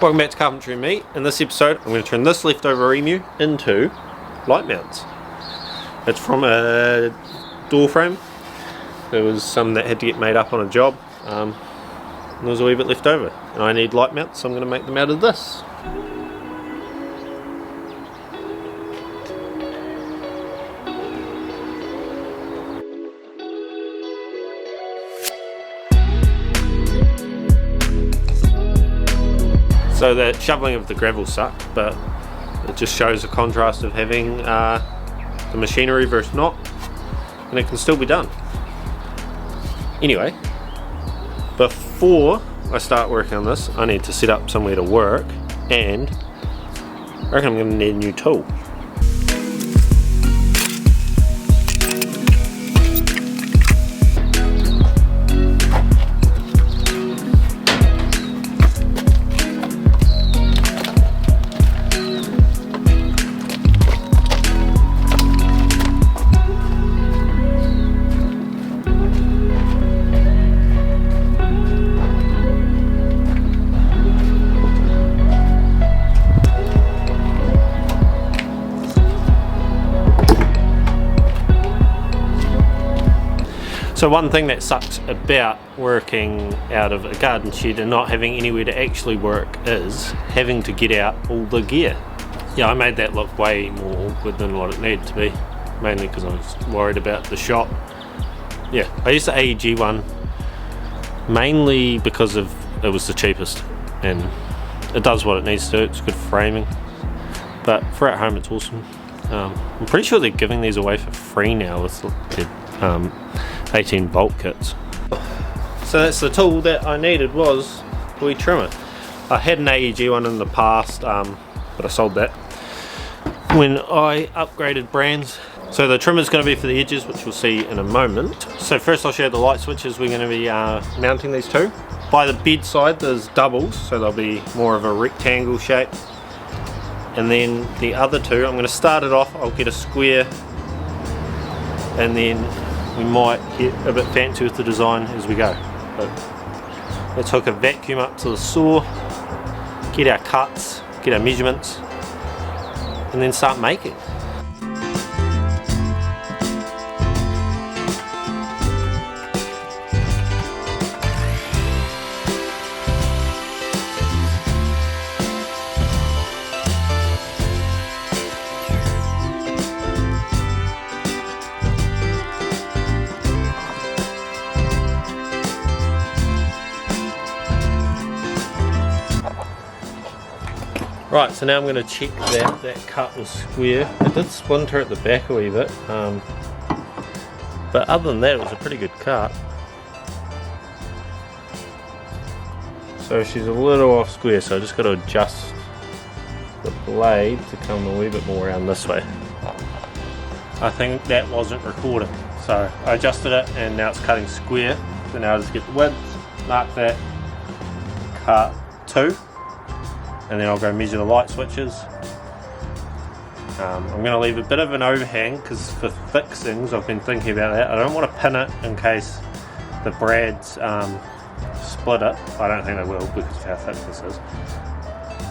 Welcome back to Carpentry and Me. In this episode I'm going to turn this leftover emu into light mounts. It's from a door frame. There was some that had to get made up on a job. There was a wee bit left over and I need light mounts, so I'm going to make them out of this. So the shoveling of the gravel sucked, but it just shows the contrast of having the machinery versus not, and it can still be done. Anyway, before I start working on this, I need to set up somewhere to work, and I reckon I'm going to need a new tool. So one thing that sucks about working out of a garden shed and not having anywhere to actually work is having to get out all the gear. Yeah, I made that look way more awkward than what it needed to be, mainly because I was worried about the shot. Yeah, I used the AEG one mainly because it was the cheapest and it does what it needs to do. It's good framing, but for at home it's awesome. I'm pretty sure they're giving these away for free now with their 18 volt kits. So that's the tool that I needed, was a wee trimmer. I had an AEG one in the past, but I sold that when I upgraded brands. So the trimmer is going to be for the edges, which we'll see in a moment. So first I'll show you the light switches we're going to be mounting these to. By the bedside there's doubles, so they'll be more of a rectangle shape. And then the other two, I'm going to start it off, I'll get a square, and then we might get a bit fancy with the design as we go. But let's hook a vacuum up to the saw, get our cuts, get our measurements, and then start making. Right, so now I'm going to check that that cut was square. It did splinter at the back a wee bit, but other than that it was a pretty good cut. So she's a little off square, so I just got to adjust the blade to come a wee bit more around this way. I think that wasn't recording, so I adjusted it and now it's cutting square. So now I just get the width, mark that, cut 2. And then I'll go measure the light switches. I'm going to leave a bit of an overhang because for fixings I've been thinking about that. I don't want to pin it in case the brads split it. I don't think they will because of how thick this is.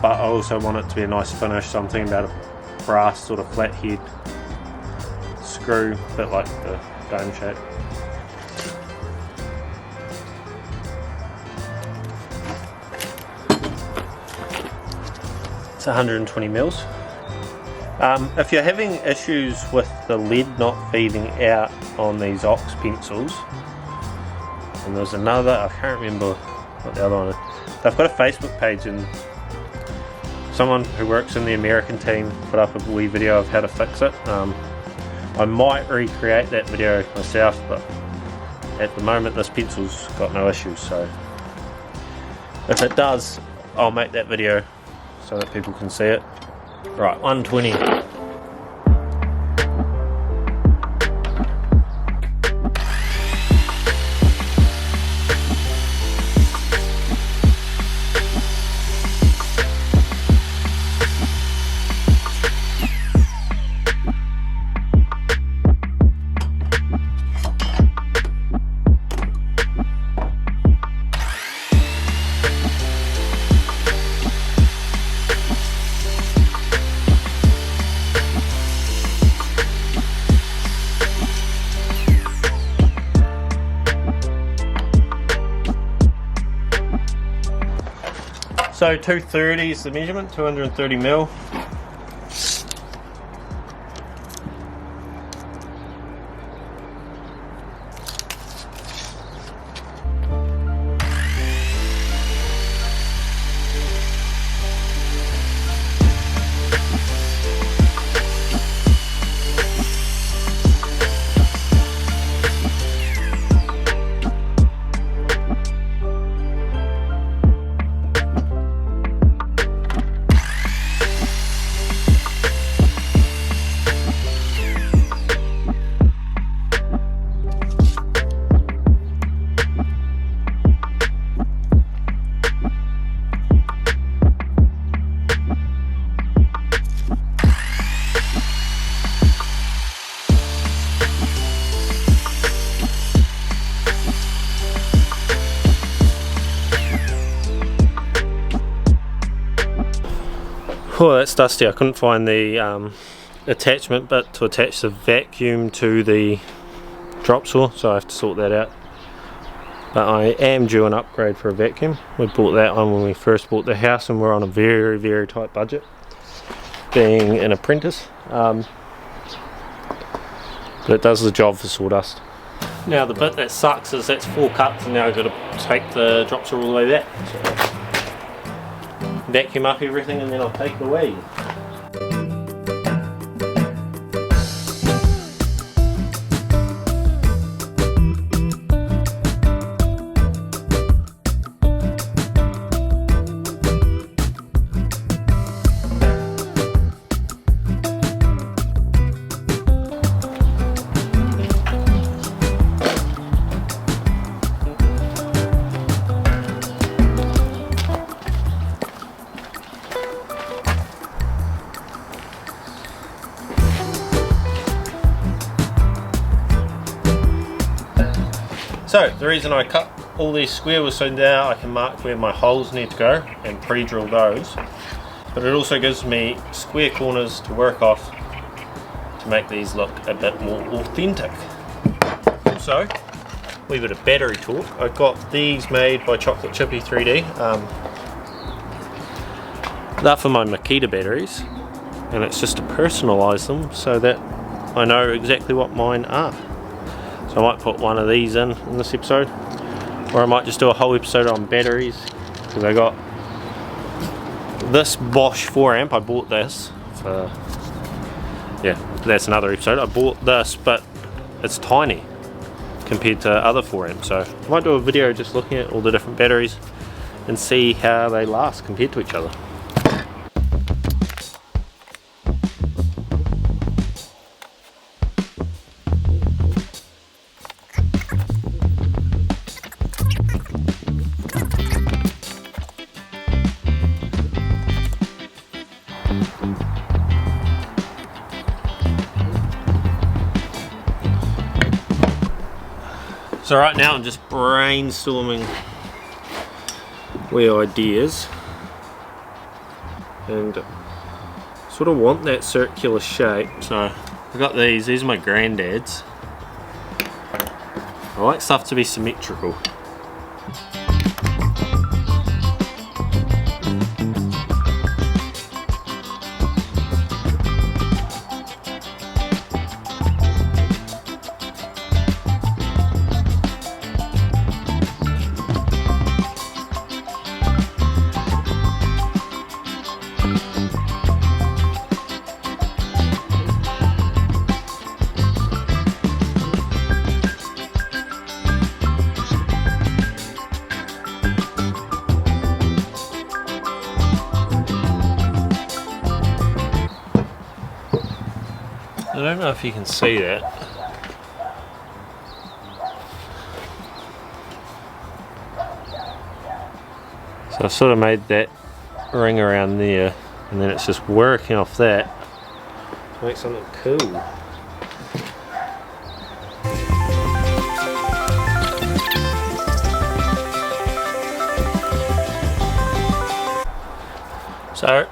But I also want it to be a nice finish, so I'm thinking about a brass sort of flat head screw, a bit like the dome shape. It's 120 mils. If you're having issues with the lead not feeding out on these ox pencils, and there's another, I can't remember what the other one is. They've got a Facebook page and someone who works in the American team put up a wee video of how to fix it. I might recreate that video myself, but at the moment this pencil's got no issues, so if it does I'll make that video so that people can see it. Right, 120. So 230 is the measurement, 230 mil. Oh, that's dusty. I couldn't find the attachment bit to attach the vacuum to the drop saw, so I have to sort that out. But I am due an upgrade for a vacuum. We bought that one when we first bought the house and we're on a very, very tight budget, being an apprentice. But it does the job for sawdust. Now the bit that sucks is that's 4 cuts and now I've got to take the drop saw all the way back. So vacuum up everything and then I'll take it away. So the reason I cut all these square was so now I can mark where my holes need to go and pre-drill those, but it also gives me square corners to work off to make these look a bit more authentic. Also, a wee bit of battery talk. I got these made by Chocolate Chippy 3D. They're for my Makita batteries, and it's just to personalise them so that I know exactly what mine are. So I might put one of these in this episode, or I might just do a whole episode on batteries, because I got this Bosch 4 amp. I bought this for, yeah, that's another episode. I bought this, but it's tiny compared to other 4 amps, so I might do a video just looking at all the different batteries and see how they last compared to each other. So right now I'm just brainstorming where ideas, and sort of want that circular shape. So I've got these are my granddad's. I like stuff to be symmetrical. I don't know if you can see that. So I've sort of made that ring around there, and then it's just working off that to make something cool. So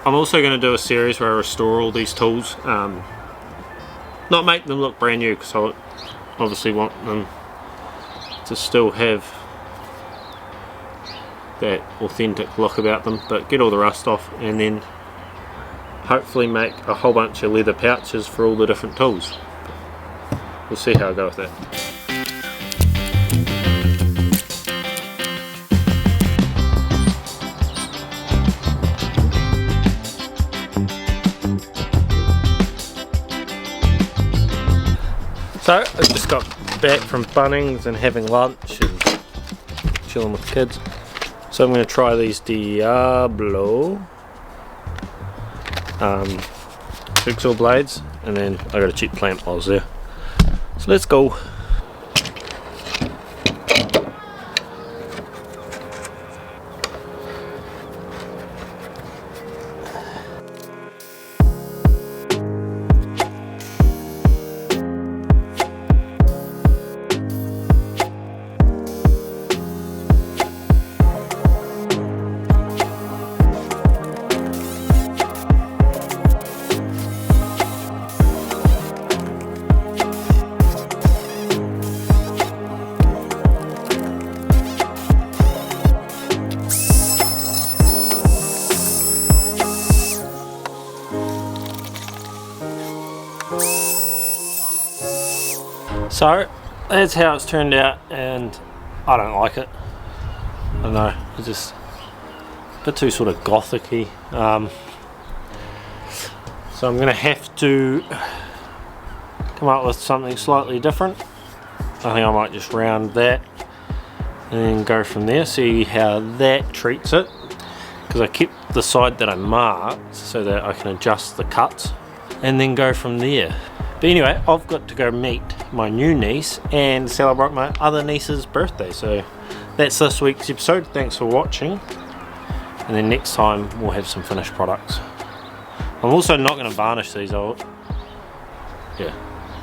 I'm also going to do a series where I restore all these tools, not make them look brand new, because I obviously want them to still have that authentic look about them, but get all the rust off, and then hopefully make a whole bunch of leather pouches for all the different tools. We'll see how I go with that. So I just got back from Bunnings and having lunch and chilling with the kids. So I'm going to try these Diablo jigsaw blades, and then I got a cheap plant while I was there. So let's go. So that's how it's turned out, and I don't like it. I don't know, it's just a bit too sort of gothic-y. So I'm going to have to come up with something slightly different. I think I might just round that and then go from there, see how that treats it, because I kept the side that I marked so that I can adjust the cuts and then go from there. But anyway, I've got to go meet my new niece and celebrate my other niece's birthday. So that's this week's episode. Thanks for watching. And then next time we'll have some finished products. I'm also not going to varnish these.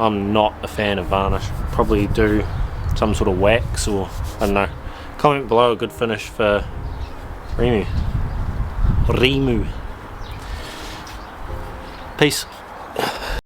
I'm not a fan of varnish. Probably do some sort of wax, or I don't know. Comment below a good finish for Rimu. Peace.